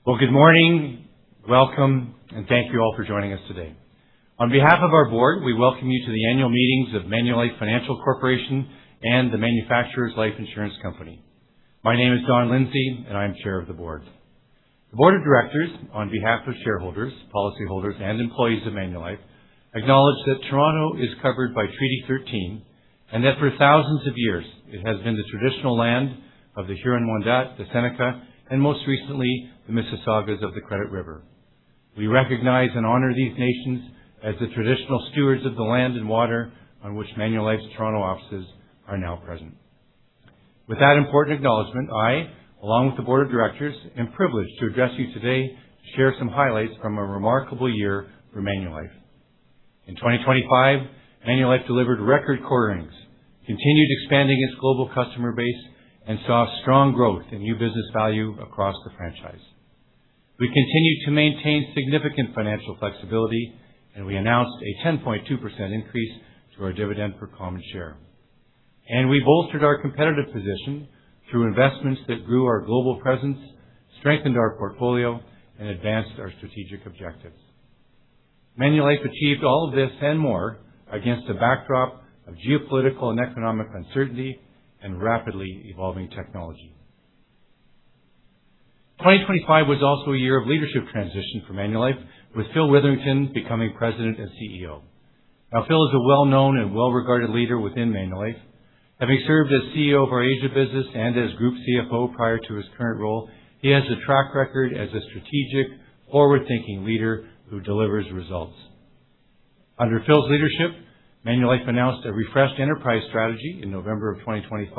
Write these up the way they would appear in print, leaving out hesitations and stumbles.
Well, good morning, welcome, and thank you all for joining us today. On behalf of our board, we welcome you to the annual meetings of Manulife Financial Corporation and the Manufacturers Life Insurance Company. My name is Don Lindsay, and I am chair of the board. The board of directors, on behalf of shareholders, policyholders, and employees of Manulife, acknowledge that Toronto is covered by Treaty 13 and that for thousands of years it has been the traditional land of the Huron-Wendat, the Seneca, and most recently the Mississaugas of the Credit River. We recognize and honor these nations as the traditional stewards of the land and water on which Manulife's Toronto offices are now present. With that important acknowledgement, I, along with the board of directors, am privileged to address you today to share some highlights from a remarkable year for Manulife. In 2025, Manulife delivered record core earnings, continued expanding its global customer base, and saw strong growth in new business value across the franchise. We continued to maintain significant financial flexibility, and we announced a 10.2% increase to our dividend per common share. And we bolstered our competitive position through investments that grew our global presence, strengthened our portfolio, and advanced our strategic objectives. Manulife achieved all of this and more against a backdrop of geopolitical and economic uncertainty and rapidly evolving technology. 2025 was also a year of leadership transition for Manulife, with Phil Witherington becoming President and CEO. Now, Phil is a well-known and well-regarded leader within Manulife. Having served as CEO of our Asia business and as Group CFO prior to his current role, he has a track record as a strategic, forward-thinking leader who delivers results. Under Phil's leadership, Manulife announced a refreshed enterprise strategy in November of 2025,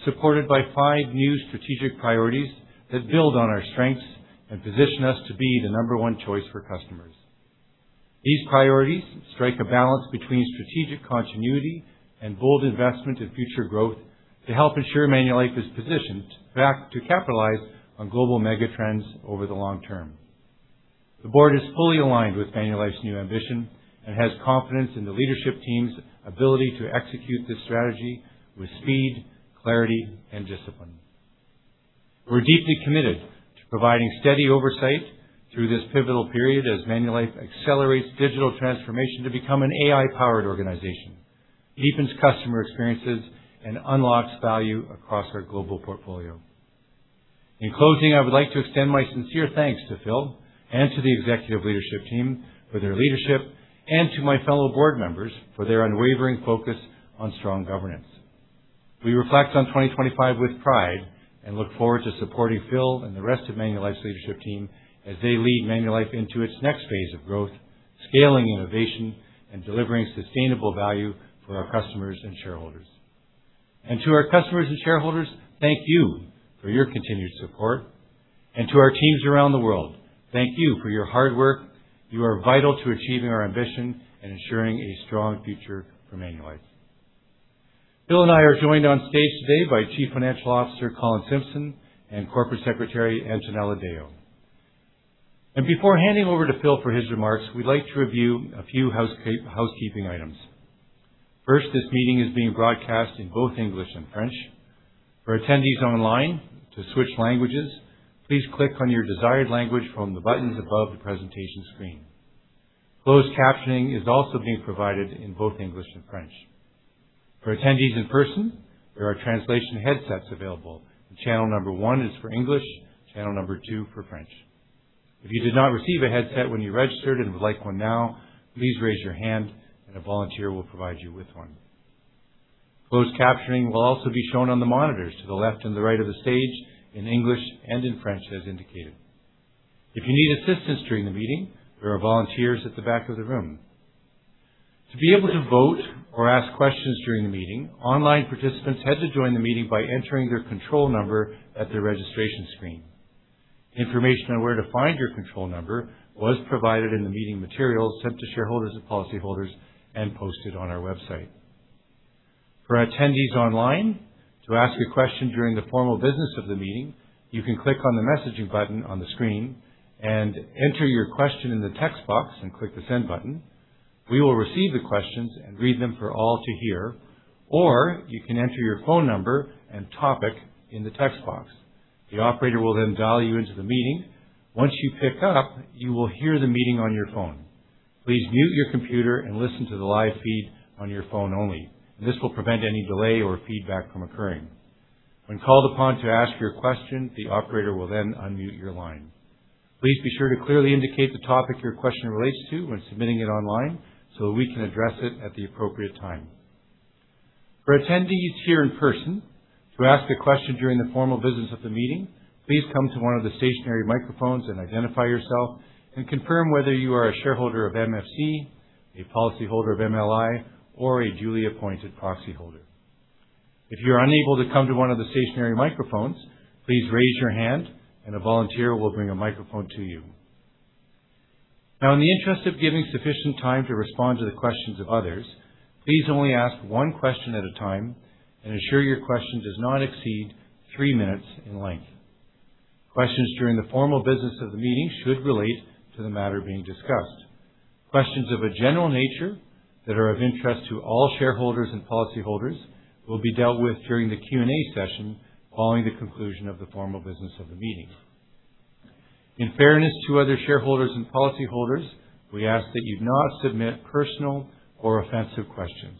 supported by 5 new strategic priorities that build on our strengths and position us to be the number one choice for customers. These priorities strike a balance between strategic continuity and bold investment in future growth to help ensure Manulife is positioned to capitalize on global megatrends over the long term. The board is fully aligned with Manulife's new ambition and has confidence in the leadership team's ability to execute this strategy with speed, clarity, and discipline. We're deeply committed to providing steady oversight through this pivotal period as Manulife accelerates digital transformation to become an AI-powered organization, deepens customer experiences, and unlocks value across our global portfolio. In closing, I would like to extend my sincere thanks to Phil and to the executive leadership team for their leadership and to my fellow board members for their unwavering focus on strong governance. We reflect on 2025 with pride and look forward to supporting Phil and the rest of Manulife's leadership team as they lead Manulife into its next phase of growth, scaling innovation, and delivering sustainable value for our customers and shareholders. And to our customers and shareholders, thank you for your continued support. And to our teams around the world, thank you for your hard work. You are vital to achieving our ambition and ensuring a strong future for Manulife. Bill and I are joined on stage today by Chief Financial Officer Colin Simpson and Corporate Secretary Antonella Deo. And before handing over to Phil for his remarks, we'd like to review a few housekeeping items. First, this meeting is being broadcast in both English and French. For attendees online, to switch languages, please click on your desired language from the buttons above the presentation screen. Closed captioning is also being provided in both English and French. For attendees in person, there are translation headsets available. Channel number 1 is for English, channel number 2 for French. If you did not receive a headset when you registered and would like one now, please raise your hand and a volunteer will provide you with one. Closed captioning will also be shown on the monitors to the left and the right of the stage in English and in French as indicated. If you need assistance during the meeting, there are volunteers at the back of the room. To be able to vote or ask questions during the meeting, online participants had to join the meeting by entering their control number at their registration screen. Information on where to find your control number was provided in the meeting materials sent to shareholders and policyholders and posted on our website. For attendees online, to ask a question during the formal business of the meeting, you can click on the messaging button on the screen and enter your question in the text box and click the send button. We will receive the questions and read them for all to hear, or you can enter your phone number and topic in the text box. The operator will then dial you into the meeting, Once you pick up, you will hear the meeting on your phone. Please mute your computer and listen to the live feed on your phone only. This will prevent any delay or feedback from occurring. When called upon to ask your question, the operator will then unmute your line. Please be sure to clearly indicate the topic your question relates to when submitting it online so that we can address it at the appropriate time. For attendees here in person, to ask a question during the formal business of the meeting, please come to one of the stationary microphones and identify yourself and confirm whether you are a shareholder of MFC, a policyholder of MLI, or a duly appointed proxy holder. If you are unable to come to one of the stationary microphones, please raise your hand and a volunteer will bring a microphone to you. Now, in the interest of giving sufficient time to respond to the questions of others, please only ask one question at a time and ensure your question does not exceed 3 minutes in length. Questions during the formal business of the meeting should relate to the matter being discussed. Questions of a general nature that are of interest to all shareholders and policyholders will be dealt with during the Q&A session following the conclusion of the formal business of the meeting. In fairness to other shareholders and policyholders, we ask that you not submit personal or offensive questions.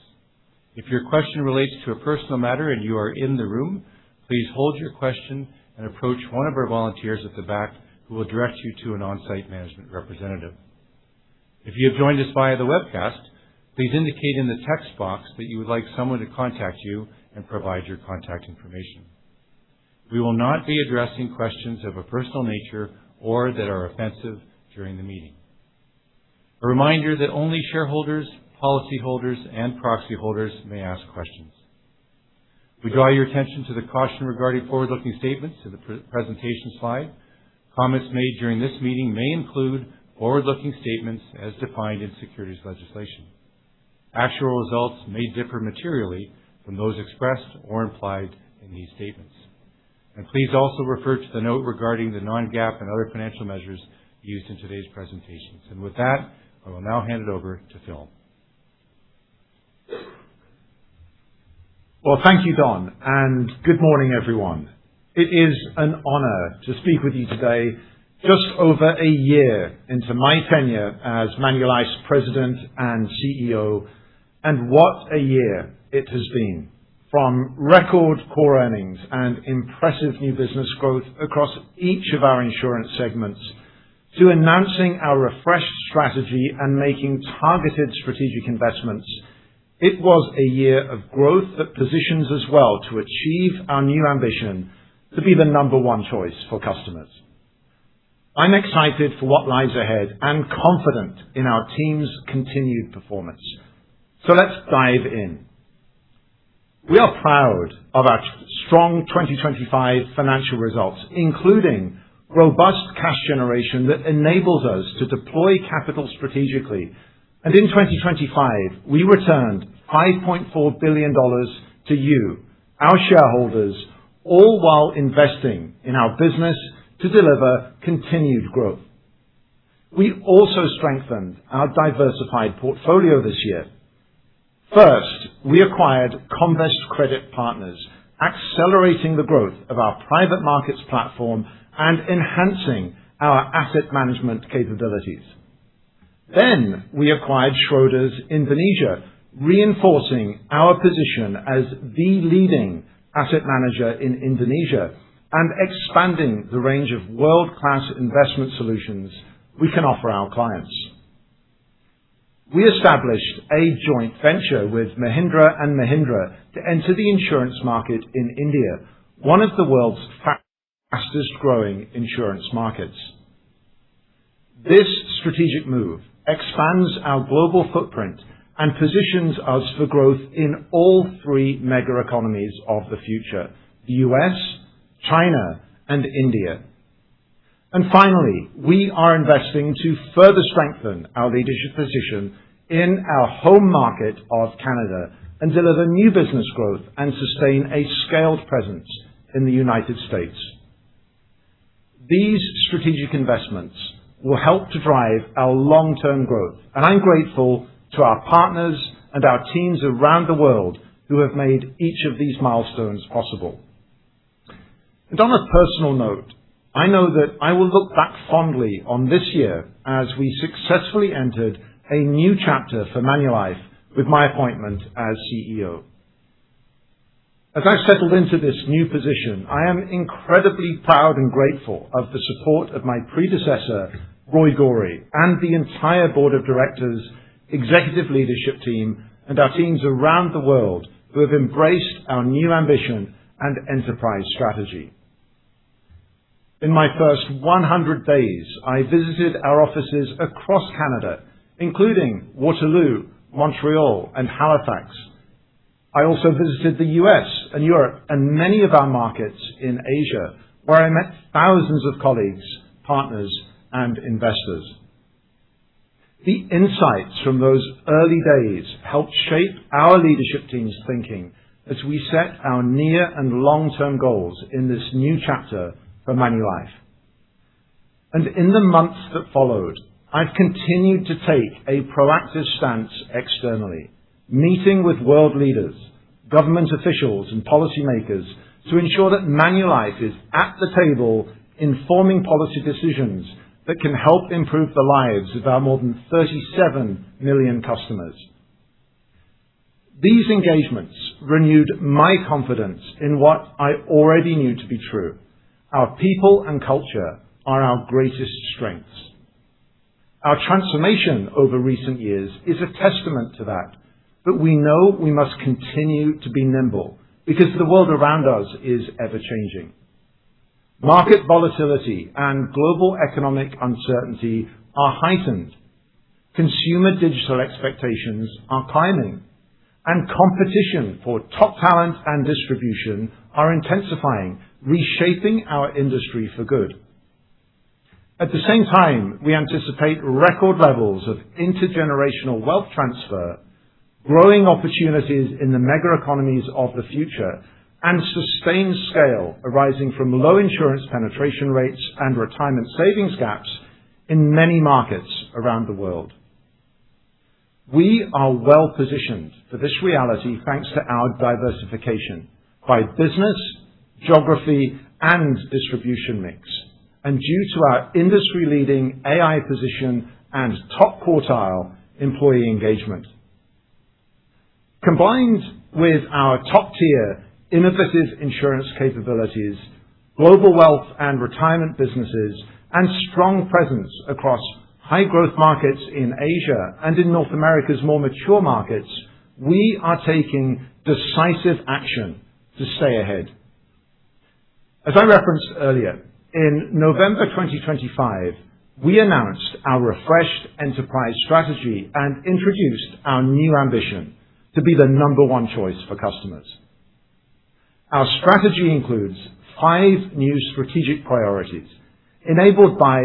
If your question relates to a personal matter and you are in the room, please hold your question and approach one of our volunteers at the back who will direct you to an on-site management representative. If you have joined us via the webcast, please indicate in the text box that you would like someone to contact you and provide your contact information. We will not be addressing questions of a personal nature or that are offensive during the meeting. A reminder that only shareholders, policyholders, and proxy holders may ask questions. We draw your attention to the caution regarding forward-looking statements in the presentation slide. Comments made during this meeting may include forward-looking statements as defined in securities legislation. Actual results may differ materially from those expressed or implied in these statements. And please also refer to the note regarding the non-GAAP and other financial measures used in today's presentations. And with that, I will now hand it over to Phil. Well, thank you, Don, and good morning, everyone. It is an honor to speak with you today, just over a year into my tenure as Manulife's President and CEO, and what a year it has been. From record core earnings and impressive new business growth across each of our insurance segments, to announcing our refreshed strategy and making targeted strategic investments, it was a year of growth that positions us well to achieve our new ambition to be the number one choice for customers. I'm excited for what lies ahead and confident in our team's continued performance. So let's dive in. We are proud of our strong 2025 financial results, including robust cash generation that enables us to deploy capital strategically. And in 2025, we returned $5.4 billion to you, our shareholders, all while investing in our business to deliver continued growth. We also strengthened our diversified portfolio this year. First, we acquired Comvest Credit Partners, accelerating the growth of our private markets platform and enhancing our asset management capabilities. Then we acquired Schroders Indonesia, reinforcing our position as the leading asset manager in Indonesia and expanding the range of world-class investment solutions we can offer our clients. We established a joint venture with Mahindra & Mahindra to enter the insurance market in India, one of the world's fastest growing insurance markets. This strategic move expands our global footprint and positions us for growth in all three mega economies of the future: the US, China, and India. And finally, we are investing to further strengthen our leadership position in our home market of Canada and deliver new business growth and sustain a scaled presence in the United States. These strategic investments will help to drive our long-term growth, and I'm grateful to our partners and our teams around the world who have made each of these milestones possible. And on a personal note, I know that I will look back fondly on this year as we successfully entered a new chapter for Manulife with my appointment as CEO. As I've settled into this new position, I am incredibly proud and grateful of the support of my predecessor, Roy Gorey, and the entire Board of Directors, Executive Leadership Team, and our teams around the world who have embraced our new ambition and enterprise strategy. In my first 100 days, I visited our offices across Canada, including Waterloo, Montreal, and Halifax. I also visited the US and Europe and many of our markets in Asia, where I met thousands of colleagues, partners, and investors. The insights from those early days helped shape our leadership team's thinking as we set our near and long-term goals in this new chapter for Manulife. And in the months that followed, I've continued to take a proactive stance externally, meeting with world leaders, government officials and policymakers to ensure that Manulife is at the table informing policy decisions that can help improve the lives of our more than 37 million customers. These engagements renewed my confidence in what I already knew to be true. Our people and culture are our greatest strengths. Our transformation over recent years is a testament to that, but we know we must continue to be nimble because the world around us is ever-changing. Market volatility and global economic uncertainty are heightened. Consumer digital expectations are climbing, and competition for top talent and distribution are intensifying, reshaping our industry for good. At the same time, we anticipate record levels of intergenerational wealth transfer, growing opportunities in the mega economies of the future, and sustained scale arising from low insurance penetration rates and retirement savings gaps in many markets around the world. We are well positioned for this reality thanks to our diversification by business, geography, and distribution mix, and due to our industry-leading AI position and top quartile employee engagement. Combined with our top-tier innovative insurance capabilities, global wealth and retirement businesses, and strong presence across high-growth markets in Asia and in North America's more mature markets, we are taking decisive action to stay ahead. As I referenced earlier, in November 2025, we announced our refreshed enterprise strategy and introduced our new ambition to be the number one choice for customers. Our strategy includes 5 new strategic priorities enabled by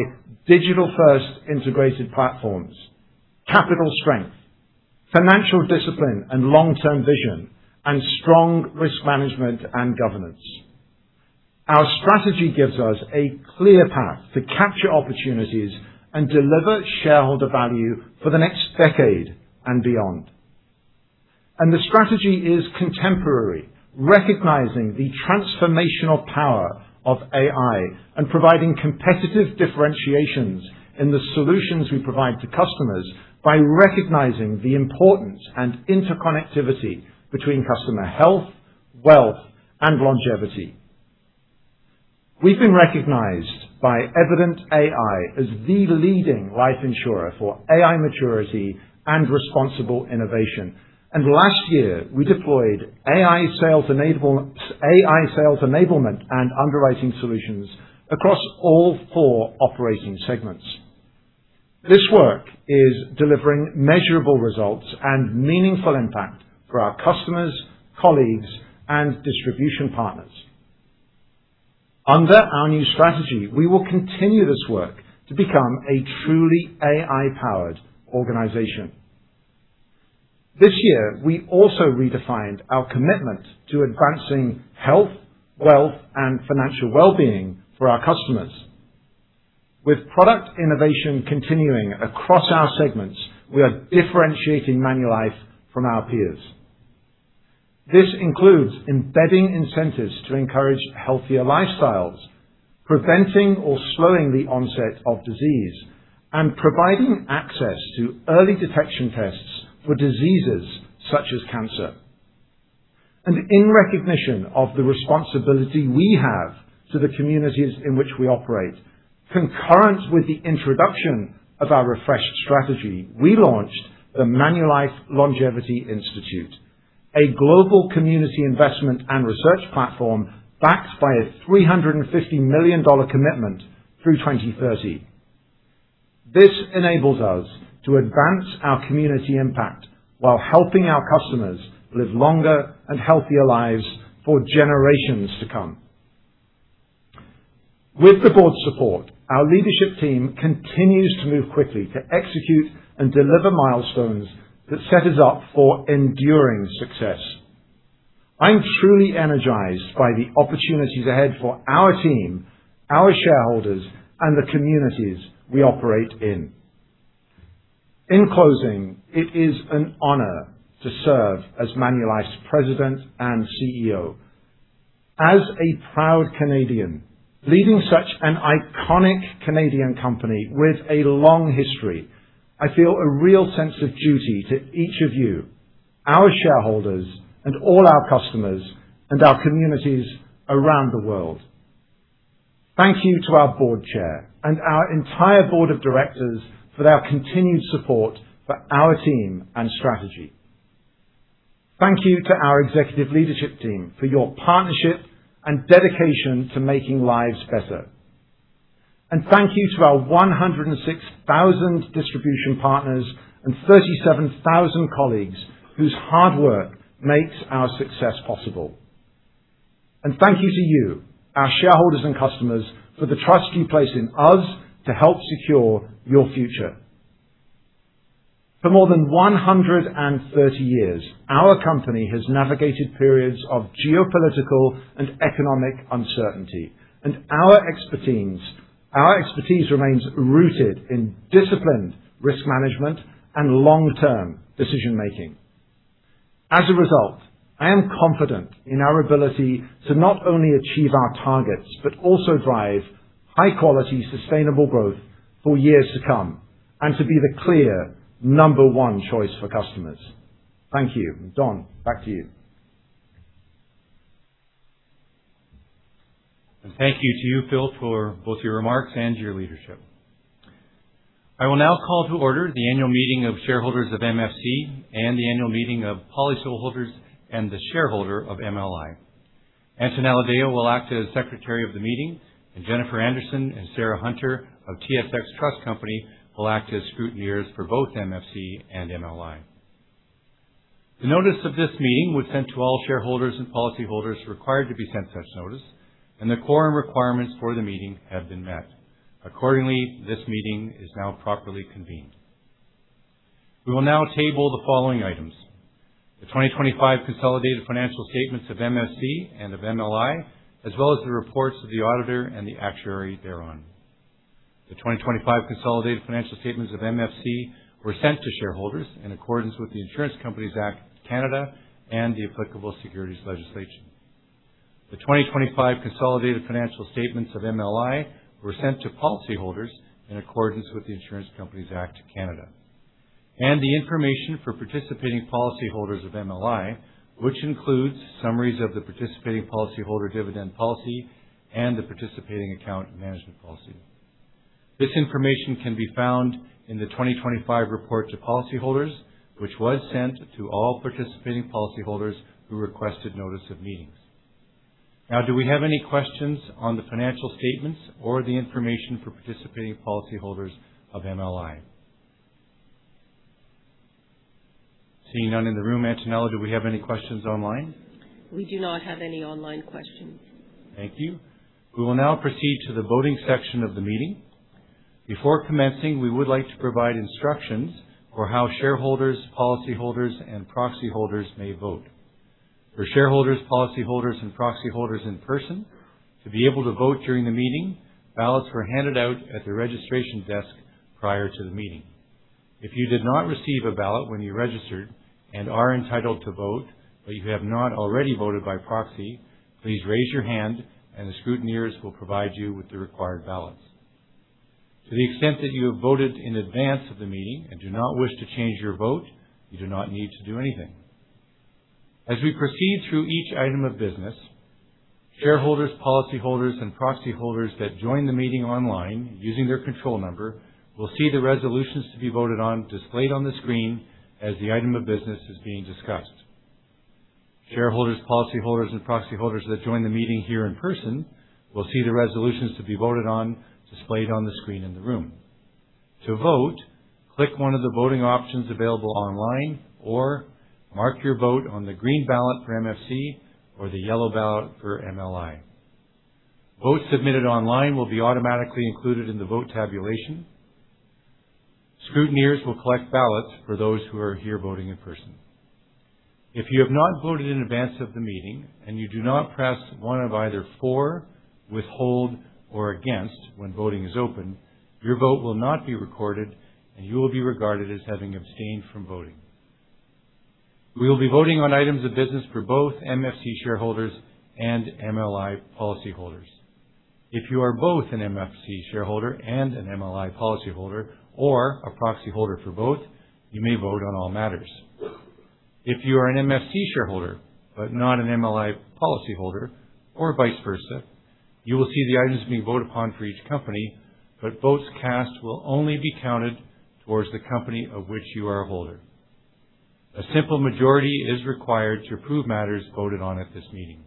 digital-first integrated platforms, capital strength, financial discipline and long-term vision, and strong risk management and governance. Our strategy gives us a clear path to capture opportunities and deliver shareholder value for the next decade and beyond. And the strategy is contemporary, recognizing the transformational power of AI and providing competitive differentiations in the solutions we provide to customers by recognizing the importance and interconnectivity between customer health, wealth, and longevity. We've been recognized by Evident AI as the leading life insurer for AI maturity and responsible innovation. And last year, we deployed AI sales enablement and underwriting solutions across all 4 operating segments. This work is delivering measurable results and meaningful impact for our customers, colleagues, and distribution partners. Under our new strategy, we will continue this work to become a truly AI-powered organization. This year, we also redefined our commitment to advancing health, wealth, and financial well-being for our customers. With product innovation continuing across our segments, we are differentiating Manulife from our peers. This includes embedding incentives to encourage healthier lifestyles, preventing or slowing the onset of disease, and providing access to early detection tests for diseases such as cancer. And in recognition of the responsibility we have to the communities in which we operate, concurrent with the introduction of our refreshed strategy, we launched the Manulife Longevity Institute, a global community investment and research platform backed by a $350 million commitment through 2030. This enables us to advance our community impact while helping our customers live longer and healthier lives for generations to come. With the board's support, our leadership team continues to move quickly to execute and deliver milestones that set us up for enduring success. I'm truly energized by the opportunities ahead for our team, our shareholders, and the communities we operate in. In closing, it is an honor to serve as Manulife's President and CEO. As a proud Canadian, leading such an iconic Canadian company with a long history, I feel a real sense of duty to each of you, our shareholders, and all our customers and our communities around the world. Thank you to our board chair and our entire board of directors for their continued support for our team and strategy. Thank you to our executive leadership team for your partnership and dedication to making lives better. And thank you to our 106,000 distribution partners and 37,000 colleagues whose hard work makes our success possible. And thank you to you, our shareholders and customers, for the trust you place in us to help secure your future. For more than 130 years, our company has navigated periods of geopolitical and economic uncertainty, and our expertise remains rooted in disciplined risk management and long-term decision-making. As a result, I am confident in our ability to not only achieve our targets, but also drive high-quality, sustainable growth for years to come, and to be the clear number one choice for customers. Thank you. Don, back to you. And thank you to you, Phil, for both your remarks and your leadership. I will now call to order the annual meeting of shareholders of MFC and the annual meeting of policyholders and the shareholder of MLI. Antonella Deo will act as secretary of the meeting, and Jennifer Anderson and Sarah Hunter of TSX Trust Company will act as scrutineers for both MFC and MLI. The notice of this meeting was sent to all shareholders and policyholders required to be sent such notice, and the quorum requirements for the meeting have been met. Accordingly, this meeting is now properly convened. We will now table the following items: the 2025 consolidated financial statements of MFC and of MLI, as well as the reports of the auditor and the actuary thereon. The 2025 consolidated financial statements of MFC were sent to shareholders in accordance with the Insurance Companies Act Canada and the applicable securities legislation. The 2025 consolidated financial statements of MLI were sent to policyholders in accordance with the Insurance Companies Act Canada. And the information for participating policyholders of MLI, which includes summaries of the participating policyholder dividend policy and the participating account management policy. This information can be found in the 2025 report to policyholders, which was sent to all participating policyholders who requested notice of meetings. Now, do we have any questions on the financial statements or the information for participating policyholders of MLI? Seeing none in the room, Antonella, do we have any questions online? We do not have any online questions. Thank you. We will now proceed to the voting section of the meeting. Before commencing, we would like to provide instructions for how shareholders, policyholders, and proxy holders may vote. For shareholders, policyholders, and proxy holders in person, to be able to vote during the meeting, ballots were handed out at the registration desk prior to the meeting. If you did not receive a ballot when you registered and are entitled to vote, but you have not already voted by proxy, please raise your hand and the scrutineers will provide you with the required ballots. To the extent that you have voted in advance of the meeting and do not wish to change your vote, you do not need to do anything. As we proceed through each item of business, shareholders, policyholders, and proxy holders that join the meeting online using their control number will see the resolutions to be voted on displayed on the screen as the item of business is being discussed. Shareholders, policyholders, and proxy holders that join the meeting here in person will see the resolutions to be voted on displayed on the screen in the room. To vote, click one of the voting options available online or mark your vote on the green ballot for MFC or the yellow ballot for MLI. Votes submitted online will be automatically included in the vote tabulation. Scrutineers will collect ballots for those who are here voting in person. If you have not voted in advance of the meeting and you do not press one of either for, withhold, or against when voting is open, your vote will not be recorded and you will be regarded as having abstained from voting. We will be voting on items of business for both MFC shareholders and MLI policyholders. If you are both an MFC shareholder and an MLI policyholder or a proxy holder for both, you may vote on all matters. If you are an MFC shareholder but not an MLI policyholder or vice versa, you will see the items being voted upon for each company, but votes cast will only be counted towards the company of which you are a holder. A simple majority is required to approve matters voted on at this meeting.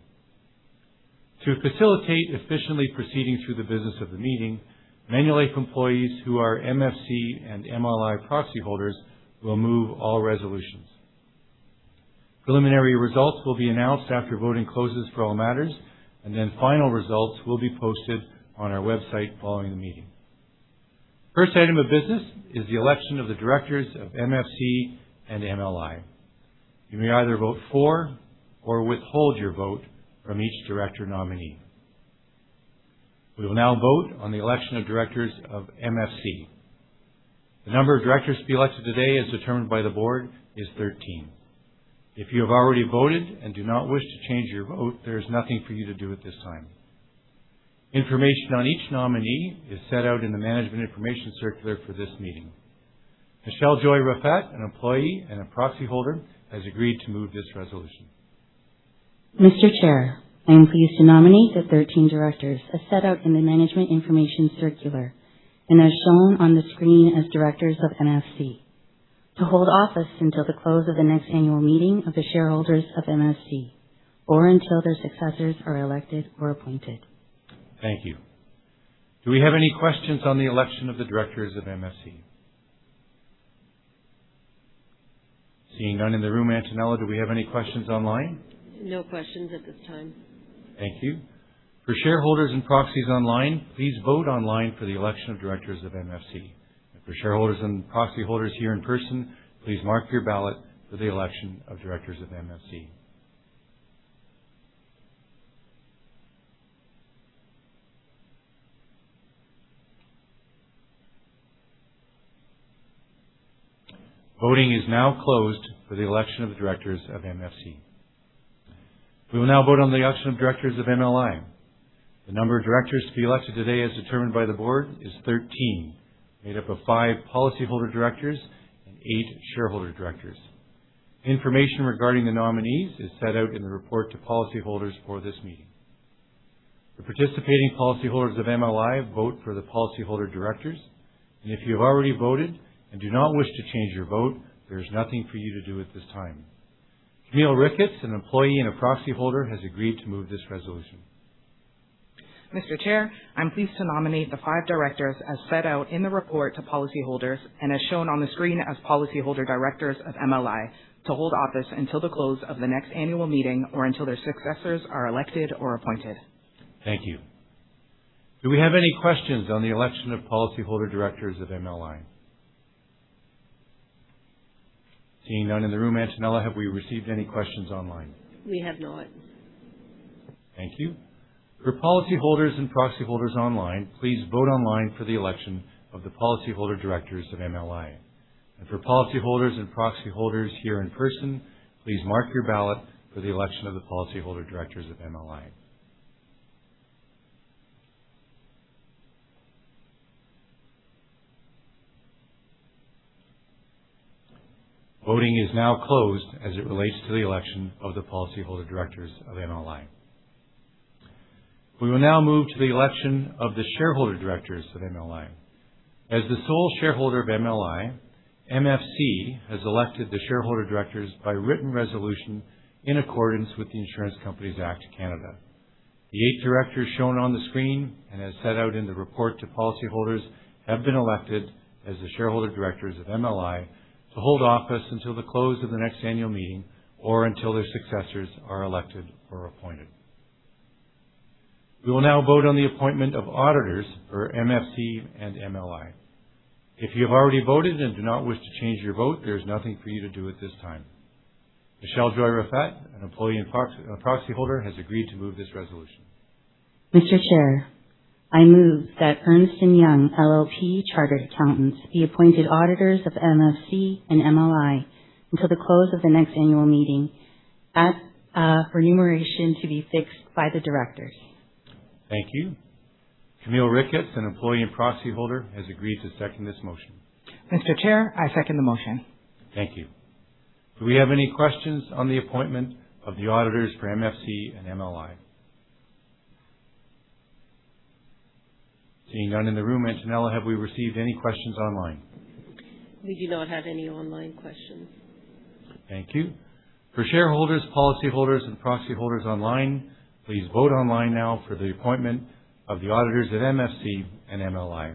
To facilitate efficiently proceeding through the business of the meeting, Manulife employees who are MFC and MLI proxy holders will move all resolutions. Preliminary results will be announced after voting closes for all matters, and then final results will be posted on our website following the meeting. First item of business is the election of the directors of MFC and MLI. You may either vote for or withhold your vote from each director nominee. We will now vote on the election of directors of MFC. The number of directors to be elected today, as determined by the board, is 13. If you have already voted and do not wish to change your vote, there is nothing for you to do at this time. Information on each nominee is set out in the Management Information Circular for this meeting. Michelle Joy Raffat, an employee and a proxy holder, has agreed to move this resolution. Mr. Chair, I am pleased to nominate the 13 directors as set out in the Management Information Circular and as shown on the screen as directors of MFC, to hold office until the close of the next annual meeting of the shareholders of MFC, or until their successors are elected or appointed. Thank you. Do we have any questions on the election of the directors of MFC? Seeing none in the room, Antonella, do we have any questions online? No questions at this time. Thank you. For shareholders and proxies online, please vote online for the election of directors of MFC. And for shareholders and proxy holders here in person, please mark your ballot for the election of directors of MFC. Voting is now closed for the election of the directors of MFC. We will now vote on the election of directors of MLI. The number of directors to be elected today as determined by the board is 13, made up of 5 policyholder directors and 8 shareholder directors. Information regarding the nominees is set out in the report to policyholders for this meeting. The participating policyholders of MLI vote for the policyholder directors, and if you have already voted and do not wish to change your vote, there is nothing for you to do at this time. Camille Ricketts, an employee and a proxy holder, has agreed to move this resolution. Mr. Chair, I'm pleased to nominate the 5 directors as set out in the report to policyholders and as shown on the screen as policyholder directors of MLI to hold office until the close of the next annual meeting or until their successors are elected or appointed. Thank you. Do we have any questions on the election of policyholder directors of MLI? Seeing none in the room, Antonella, have we received any questions online? We have not. Thank you. For policyholders and proxy holders online, please vote online for the election of the policyholder directors of MLI. And for policyholders and proxy holders here in person, please mark your ballot for the election of the policyholder directors of MLI. Voting is now closed as it relates to the election of the policyholder directors of MLI. We will now move to the election of the shareholder directors of MLI. As the sole shareholder of MLI, MFC has elected the shareholder directors by written resolution in accordance with the Insurance Companies Act Canada. The 8 directors shown on the screen and as set out in the report to policyholders have been elected as the shareholder directors of MLI to hold office until the close of the next annual meeting or until their successors are elected or appointed. We will now vote on the appointment of auditors for MFC and MLI. If you have already voted and do not wish to change your vote, there is nothing for you to do at this time. Michelle Joy Raffat, an employee and proxy holder, has agreed to move this resolution. Mr. Chair, I move that Ernst & Young LLP Chartered Accountants be appointed auditors of MFC and MLI until the close of the next annual meeting at remuneration to be fixed by the directors. Thank you. Camille Ricketts, an employee and proxy holder, has agreed to second this motion. Mr. Chair, I second the motion. Thank you. Do we have any questions on the appointment of the auditors for MFC and MLI? Seeing none in the room, Antonella, have we received any questions online? We do not have any online questions. Thank you. For shareholders, policyholders, and proxy holders online, please vote online now for the appointment of the auditors at MFC and MLI.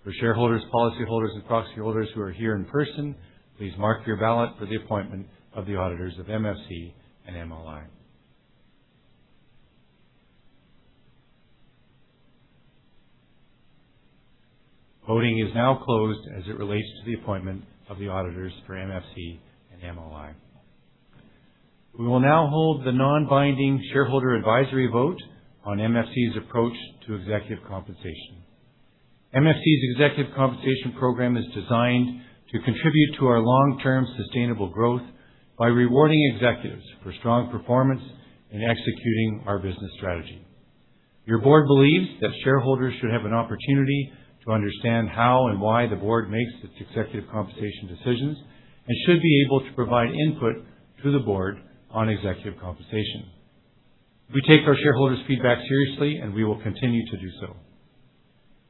For shareholders, policyholders, and proxy holders who are here in person, please mark your ballot for the appointment of the auditors of MFC and MLI. Voting is now closed as it relates to the appointment of the auditors for MFC and MLI. We will now hold the non-binding shareholder advisory vote on MFC's approach to executive compensation. MFC's executive compensation program is designed to contribute to our long-term sustainable growth by rewarding executives for strong performance in executing our business strategy. Your board believes that shareholders should have an opportunity to understand how and why the board makes its executive compensation decisions and should be able to provide input to the board on executive compensation. We take our shareholders' feedback seriously and we will continue to do so.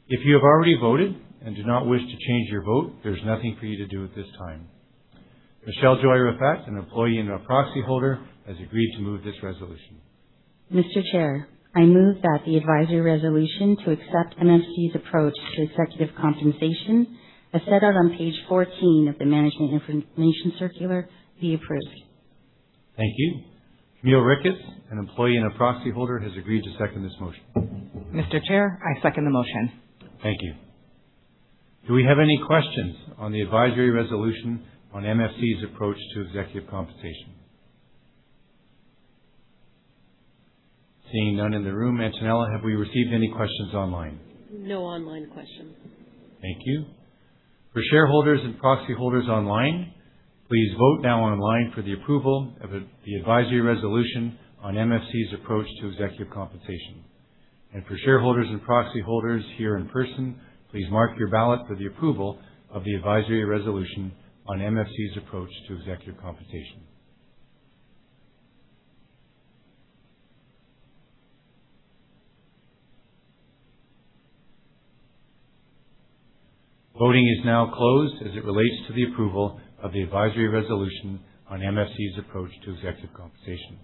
If you have already voted and do not wish to change your vote, there is nothing for you to do at this time. Michelle Joy Raffat, an employee and a proxy holder, has agreed to move this resolution. Mr. Chair, I move that the advisory resolution to accept MFC's approach to executive compensation as set out on page 14 of the Management Information Circular be approved. Thank you. Camille Ricketts, an employee and a proxy holder, has agreed to second this motion. Mr. Chair, I second the motion. Thank you. Do we have any questions on the advisory resolution on MFC's approach to executive compensation? Seeing none in the room, Antonella, have we received any questions online? No online questions. Thank you. For shareholders and proxy holders online, please vote now online for the approval of the advisory resolution on MFC's approach to executive compensation. And for shareholders and proxy holders here in person, please mark your ballot for the approval of the advisory resolution on MFC's approach to executive compensation. Voting is now closed as it relates to the approval of the advisory resolution on MFC's approach to executive compensation.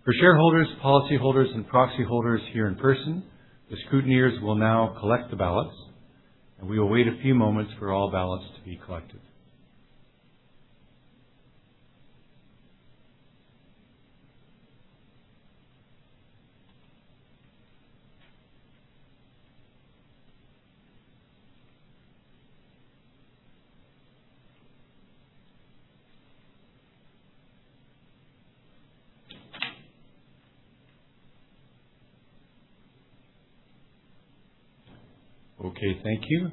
For shareholders, policyholders, and proxy holders here in person, the scrutineers will now collect the ballots, and we will wait a few moments for all ballots to be collected. Okay, thank you.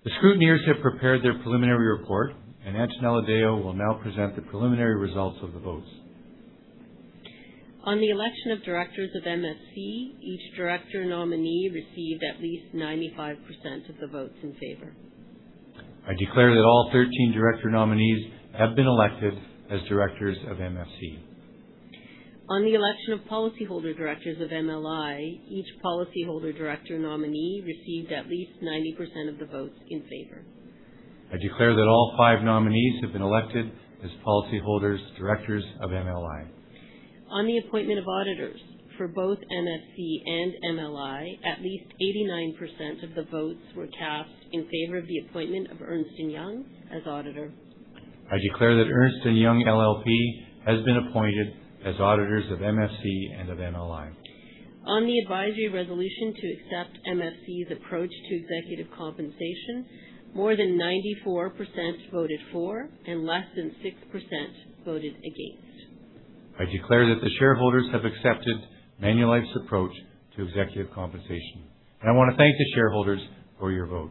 The scrutineers have prepared their preliminary report, and Antonella Deo will now present the preliminary results of the votes. On the election of directors of MFC, each director nominee received at least 95% of the votes in favor. I declare that all 13 director nominees have been elected as directors of MFC. On the election of policyholder directors of MLI, each policyholder director nominee received at least 90% of the votes in favor. I declare that all 5 nominees have been elected as policyholders directors of MLI. On the appointment of auditors, for both MFC and MLI, at least 89% of the votes were cast in favor of the appointment of Ernst & Young as auditor. I declare that Ernst & Young LLP has been appointed as auditors of MFC and of MLI. On the advisory resolution to accept MFC's approach to executive compensation, more than 94% voted for and less than 6% voted against. I declare that the shareholders have accepted Manulife's approach to executive compensation. And I want to thank the shareholders for your vote.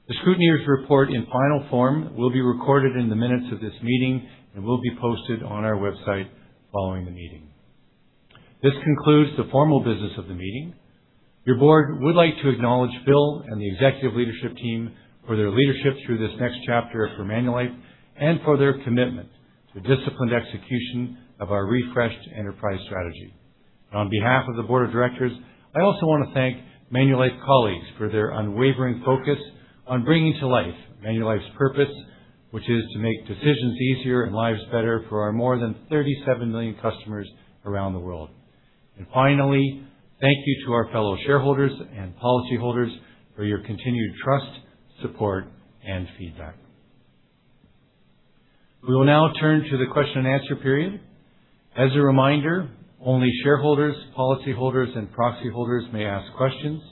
The scrutineer's report in final form will be recorded in the minutes of this meeting and will be posted on our website following the meeting. This concludes the formal business of the meeting. Your board would like to acknowledge Phil and the executive leadership team for their leadership through this next chapter for Manulife and for their commitment to disciplined execution of our refreshed enterprise strategy. And on behalf of the board of directors, I also want to thank Manulife colleagues for their unwavering focus on bringing to life Manulife's purpose, which is to make decisions easier and lives better for our more than 37 million customers around the world. And finally, thank you to our fellow shareholders and policyholders for your continued trust, support, and feedback. We will now turn to the question and answer period. As a reminder, only shareholders, policyholders, and proxy holders may ask questions.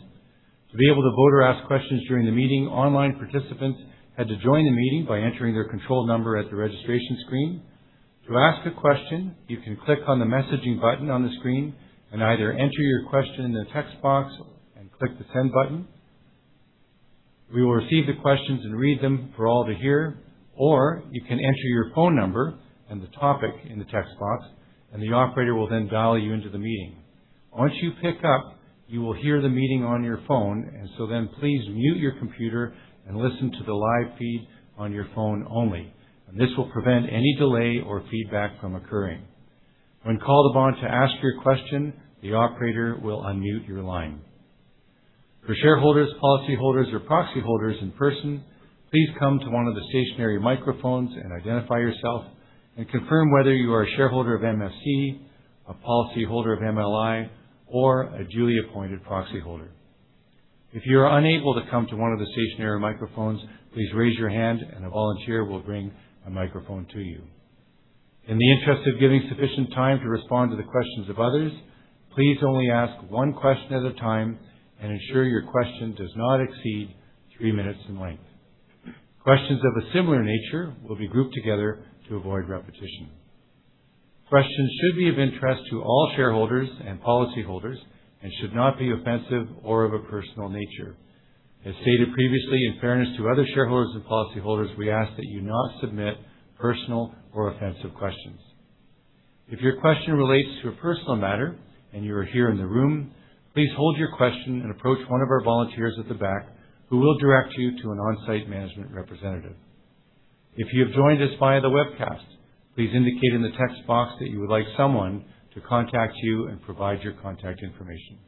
To be able to vote or ask questions during the meeting, online participants had to join the meeting by entering their control number at the registration screen. To ask a question, you can click on the messaging button on the screen and either enter your question in the text box and click the send button. We will receive the questions and read them for all to hear, or you can enter your phone number and the topic in the text box, and the operator will then dial you into the meeting. Once you pick up, you will hear the meeting on your phone, and so then please mute your computer and listen to the live feed on your phone only. And this will prevent any delay or feedback from occurring. When called upon to ask your question, the operator will unmute your line. For shareholders, policyholders, or proxy holders in person, please come to one of the stationary microphones and identify yourself and confirm whether you are a shareholder of MFC, a policyholder of MLI, or a duly appointed proxy holder. If you are unable to come to one of the stationary microphones, please raise your hand and a volunteer will bring a microphone to you. In the interest of giving sufficient time to respond to the questions of others, please only ask one question at a time and ensure your question does not exceed 3 minutes in length. Questions of a similar nature will be grouped together to avoid repetition. Questions should be of interest to all shareholders and policyholders and should not be offensive or of a personal nature. As stated previously, in fairness to other shareholders and policyholders, we ask that you not submit personal or offensive questions. If your question relates to a personal matter and you are here in the room, please hold your question and approach one of our volunteers at the back who will direct you to an on-site management representative. If you have joined us via the webcast, please indicate in the text box that you would like someone to contact you and provide your contact information.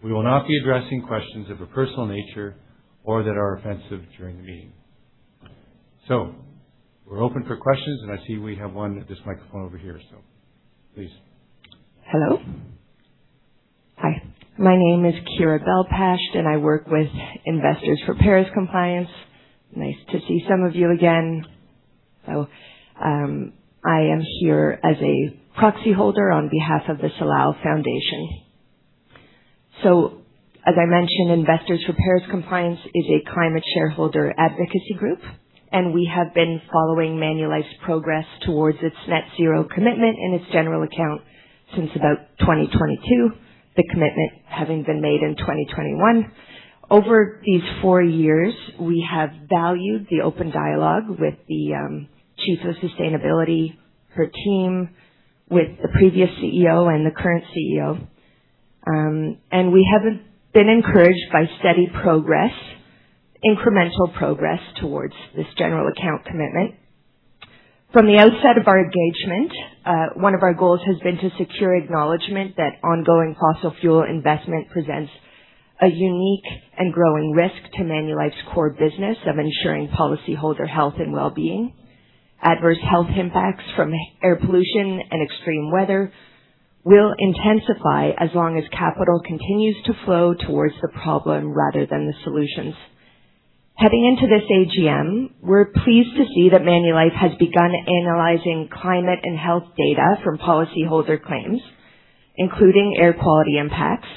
We will not be addressing questions of a personal nature or that are offensive during the meeting. So, we're open for questions, and I see we have one at this microphone over here, so please. Hello. Hi. My name is Kira Belpasht, and I work with Investors for Paris Compliance. Nice to see some of you again. So, I am here as a proxy holder on behalf of the Salal Foundation. So, as I mentioned, Investors for Paris Compliance is a climate shareholder advocacy group, and we have been following Manulife's progress towards its net zero commitment in its general account since about 2022, the commitment having been made in 2021. Over these 4 years, we have valued the open dialogue with the Chief of Sustainability, her team, with the previous CEO and the current CEO. And we have been encouraged by steady progress incremental progress towards this general account commitment. From the outset of our engagement, one of our goals has been to secure acknowledgement that ongoing fossil fuel investment presents a unique and growing risk to Manulife's core business of ensuring policyholder health and well-being. Adverse health impacts from air pollution and extreme weather will intensify as long as capital continues to flow towards the problem rather than the solutions. Heading into this AGM, we're pleased to see that Manulife has begun analyzing climate and health data from policyholder claims, including air quality impacts.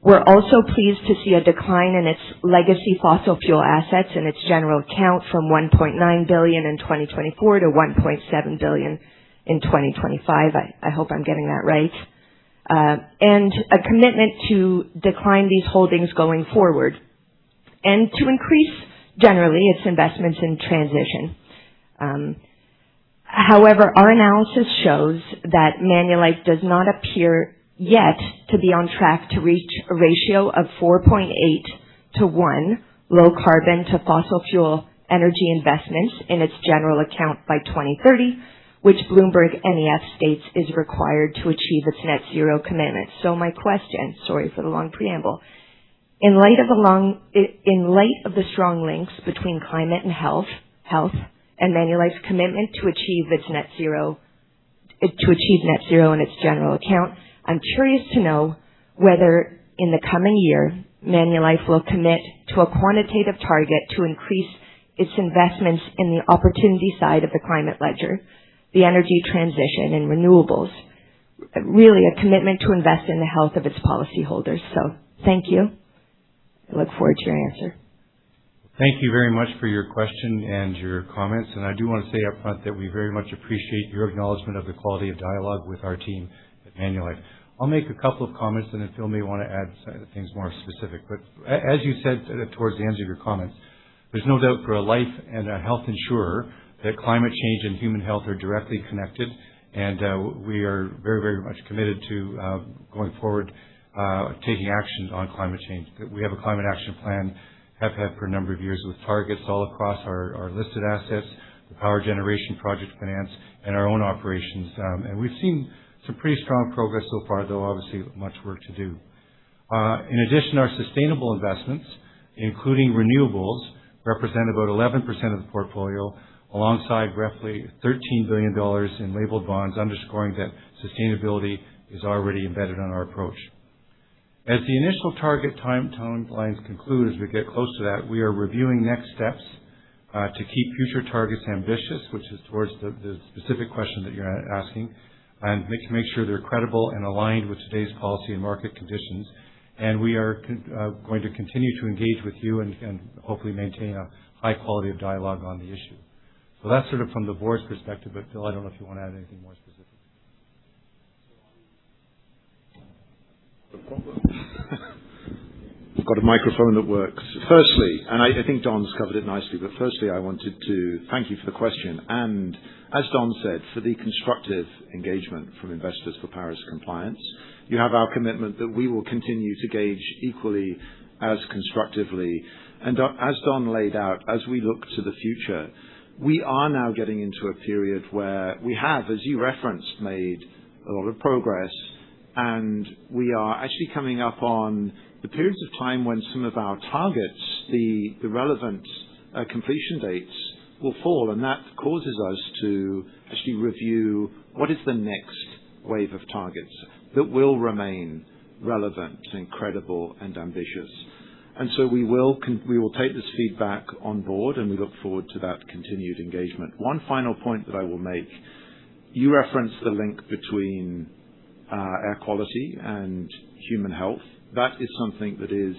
We're also pleased to see a decline in its legacy fossil fuel assets in its general account from $1.9 billion in 2024 to $1.7 billion in 2025. I hope I'm getting that right. And a commitment to decline these holdings going forward, and to increase generally its investments in transition. However, our analysis shows that Manulife does not appear yet to be on track to reach a ratio of 4.8 to 1 low carbon to fossil fuel energy investments in its general account by 2030, which Bloomberg NEF states is required to achieve its net zero commitment. So my question, sorry for the long preamble, in light of the strong links between climate and health, and Manulife's commitment to achieve net zero in its general account, I'm curious to know whether in the coming year Manulife will commit to a quantitative target to increase its investments in the opportunity side of the climate ledger, the energy transition and renewables, really a commitment to invest in the health of its policyholders. So thank you. I look forward to your answer. Thank you very much for your question and your comments. And I do want to say up front that we very much appreciate your acknowledgement of the quality of dialogue with our team at Manulife. I'll make a couple of comments, and then Phil may want to add things more specific. But as you said towards the end of your comments, there's no doubt for a life and a health insurer that climate change and human health are directly connected. And we are very, very much committed to going forward taking action on climate change. We have a climate action plan, have had for a number of years with targets all across our listed assets, the power generation project finance, and our own operations. And we've seen some pretty strong progress so far, though obviously much work to do. In addition, our sustainable investments, including renewables, represent about 11% of the portfolio, alongside roughly $13 billion in labeled bonds, underscoring that sustainability is already embedded in our approach. As the initial target timelines conclude, as we get close to that, we are reviewing next steps to keep future targets ambitious, which is towards the specific question that you're asking, and make sure they're credible and aligned with today's policy and market conditions. And we are going to continue to engage with you and hopefully maintain a high quality of dialogue on the issue. So that's sort of from the board's perspective, but Phil, I don't know if you want to add anything more specific. I've got a microphone that works. Firstly, and I think Don's covered it nicely, but firstly I wanted to thank you for the question and, as Don said, for the constructive engagement from Investors for Paris Compliance. You have our commitment that we will continue to gauge equally as constructively. And as Don laid out, as we look to the future, we are now getting into a period where we have, as you referenced, made a lot of progress, and we are actually coming up on the periods of time when some of our targets, the relevant completion dates, will fall, and that causes us to actually review what is the next wave of targets that will remain relevant and credible and ambitious. And so we will take this feedback on board, and we look forward to that continued engagement. One final point that I will make: you referenced the link between air quality and human health. That is something that is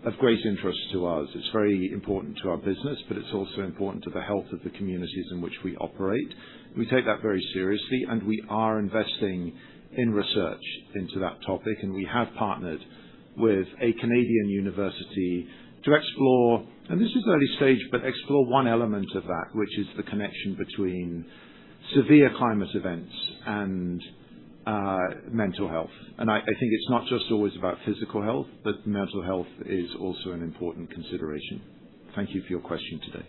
of great interest to us. It's very important to our business, but it's also important to the health of the communities in which we operate. We take that very seriously, and we are investing in research into that topic, and we have partnered with a Canadian university to explore, and this is early stage, but explore one element of that, which is the connection between severe climate events and mental health. And I think it's not just always about physical health, but mental health is also an important consideration. Thank you for your question today.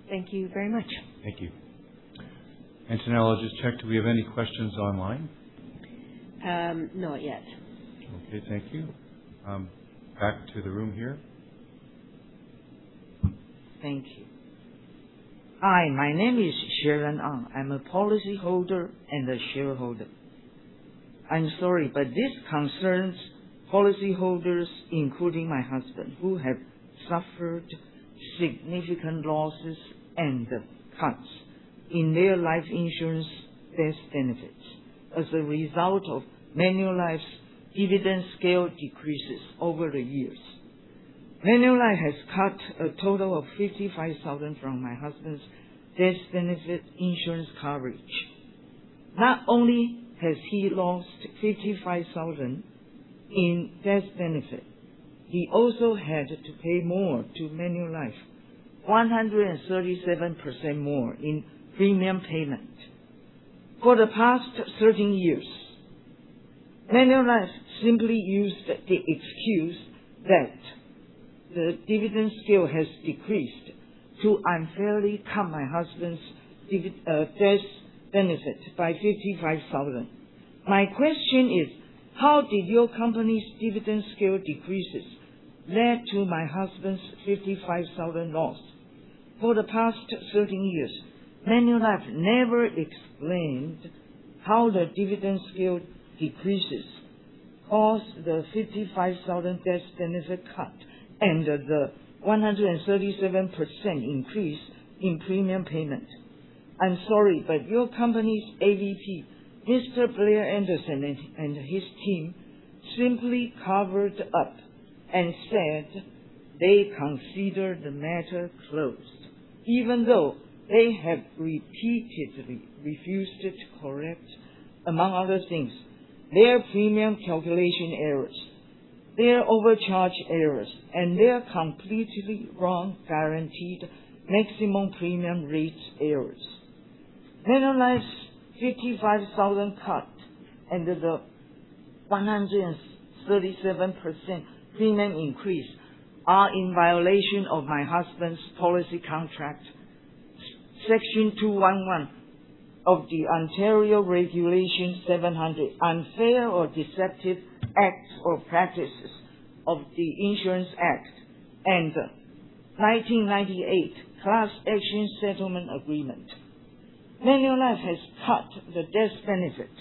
Thank you very much. Thank you. Antonella, I'll just check, do we have any questions online? Not yet. Okay, thank you. Back to the room here. Thank you. Hi, my name is Sharon Ang. I'm a policyholder and a shareholder. I'm sorry, but this concerns policyholders, including my husband, who have suffered significant losses and cuts in their life insurance death benefits as a result of Manulife's dividend scale decreases over the years. Manulife has cut a total of $55,000 from my husband's death benefit insurance coverage. Not only has he lost $55,000 in death benefit, he also had to pay more to Manulife, 137% more in premium payment. For the past 13 years, Manulife simply used the excuse that the dividend scale has decreased to unfairly cut my husband's death benefit by $55,000. My question is, how did your company's dividend scale decreases lead to my husband's $55,000 loss? For the past 13 years, Manulife never explained how the dividend scale decreases caused the $55,000 death benefit cut and the 137% increase in premium payment. I'm sorry, but your company's AVP, Mr. Blair Anderson, and his team simply covered up and said they consider the matter closed, even though they have repeatedly refused to correct, among other things, their premium calculation errors, their overcharge errors, and their completely wrong guaranteed maximum premium rates errors. Manulife's $55,000 cut and the 137% premium increase are in violation of my husband's policy contract, Section 211 of the Ontario Regulation 700, Unfair or Deceptive Acts or Practices of the Insurance Act, and 1998 Class Action Settlement Agreement. Manulife has cut the death benefit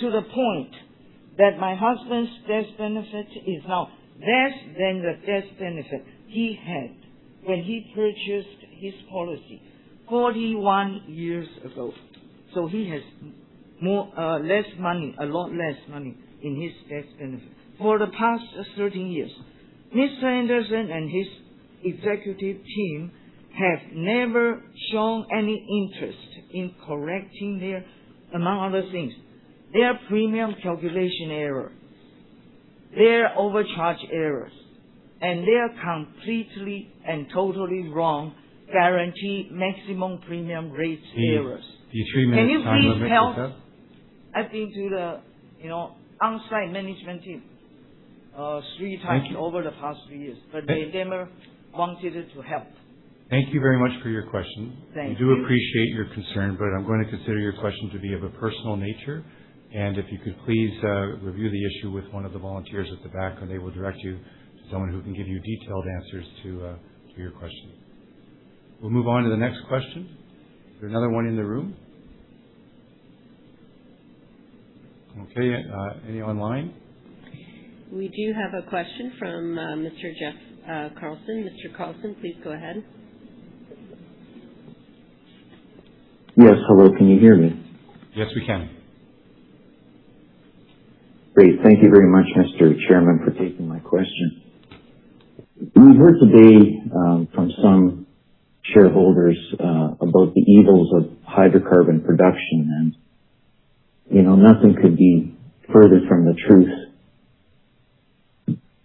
to the point that my husband's death benefit is now less than the death benefit he had when he purchased his policy 41 years ago. So he has less money, a lot less money in his death benefit. For the past 13 years, Mr. Anderson and his executive team have never shown any interest in correcting their, among other things, their premium calculation error, their overcharge errors, and their completely and totally wrong guaranteed maximum premium rates errors. Can you please help? I've been to the, on-site management team 3 times over the past 3 years, but they never wanted to help. Thank you very much for your question. Thank we do you. appreciate your concern, but I'm going to consider your question to be of a personal nature. And if you could please review the issue with one of the volunteers at the back, and they will direct you to someone who can give you detailed answers to your question. We'll move on to the next question. Is there another one in the room? Okay, any online? We do have a question from Mr. Jeff Carlson. Mr. Carlson, please go ahead. Yes, hello, can you hear me? Yes, we can. Great, thank you very much, Mr. Chairman, for taking my question. We heard today from some shareholders about the evils of hydrocarbon production, and nothing could be further from the truth.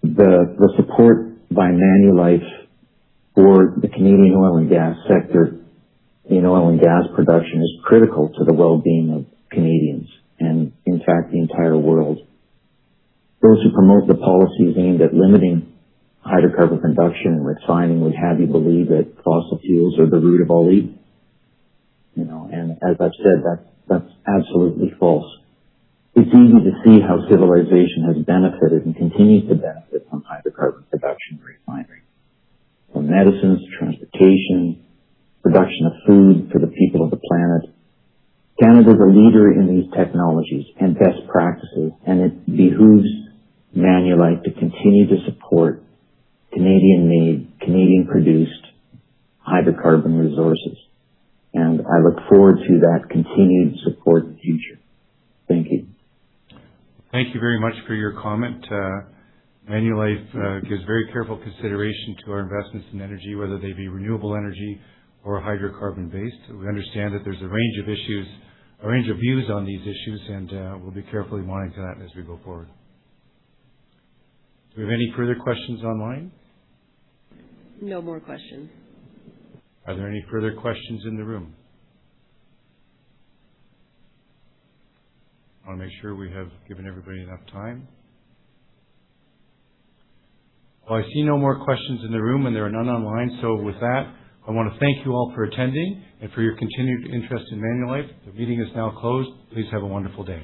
The support by Manulife for the Canadian oil and gas sector in oil and gas production is critical to the well-being of Canadians and, in fact, the entire world. Those who promote the policies aimed at limiting hydrocarbon production and refining would have you believe that fuels are the root of all evil. And as I've said, that's absolutely false. It's easy to see how civilization has benefited and continues to benefit from hydrocarbon production and refinery. From medicines, transportation, production of food for the people of the planet. Canada is a leader in these technologies and best practices, and it behooves Manulife to continue to support Canadian-made, Canadian-produced hydrocarbon resources. And I look forward to that continued support in the future. Thank you. Thank you very much for your comment. Manulife gives very careful consideration to our investments in energy, whether they be renewable energy or hydrocarbon-based. We understand that there's a range of issues, a range of views on these issues, and we'll be carefully monitoring that as we go forward. Do we have any further questions online? No more questions. Are there any further questions in the room? I want to make sure we have given everybody enough time. Well, I see no more questions in the room, and there are none online. So with that, I want to thank you all for attending and for your continued interest in Manulife. The meeting is now closed. Please have a wonderful day.